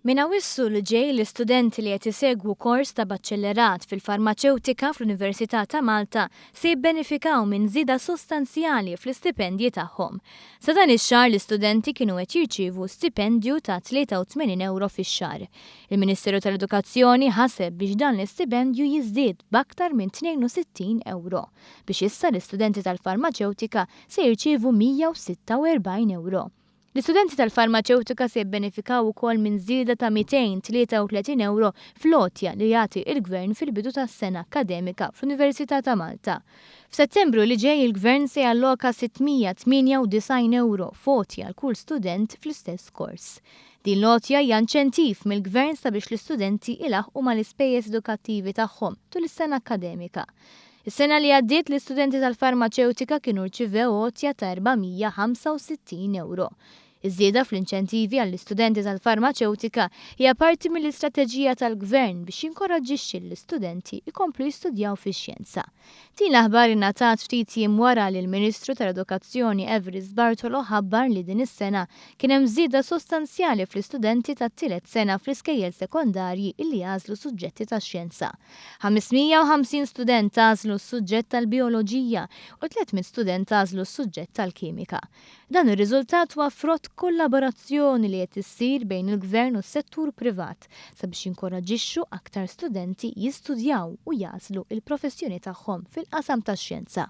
Min awissu li ġej l-istudenti li qed isegwu kors ta' baċċellerat fil-farmaceutika fl-Università ta' Malta se jibbenefikaw minn żieda sostanzjali fl-istipendji tagħhom. Sa dan ix-xahar l-istudenti kienu qed jirċievu stipendju ta' 83 euro fix-xahar. Il-Ministeru tal-Edukazzjoni ħaseb biex dan l-istipendju jiżdied b'aktar minn 62 euro. Biex issa l-istudenti tal-farmaceutika se jirċievu 146 euro. L-istudenti tal-farmaceutika se jibbenefikaw ukoll minn żieda ta' 233 euro fl-għotja li jagħti il-Gvern fil-bidu tas-sena akademika fl-Università ta' Malta. F'Settembru li ġej il-Gvern se jalloka 698 euro f'għotja għal kull student fl-istess kors. Din l-għotja hija inċentiv mill-Gvern sabiex l-istudenti ilaħqu mal-ispejjeż edukattivi tagħhom tul is-sena akademika. Is-sena li għaddiet l-istudenti tal-farmaceutika kienu rċivew għotja ta' 465 euro. Iż-żieda fl-inċentivi għall-istudenti tal-farmaceutika hija parti mill-istrateġija tal-Gvern biex jinkoraġġixxi l-istudenti jkomplu jistudjaw fix-xjenza. Din l-aħbar ingħatat ftit jiem wara li l-Ministru tal-Edukazzjoni Evris Bartolo ħabbar li din is-sena kien hemm żieda sostanzjali fl-istudenti tat-tielet sena fl-iskejjel sekondarji illi għażlu suġġetti tax-xjenza. 550 student għażlu s-suġġett tal-bioloġija u 300 student għażlu s-suġġett tal-kimika. Dan ir-riżultat huwa frott kollaborazzjoni li qed issir bejn il-Gvern u s-settur privat sabiex jinkoraġġixxu aktar studenti jistudjaw u jażlu il-professjoni tagħhom fil-qasam tax-xjenza.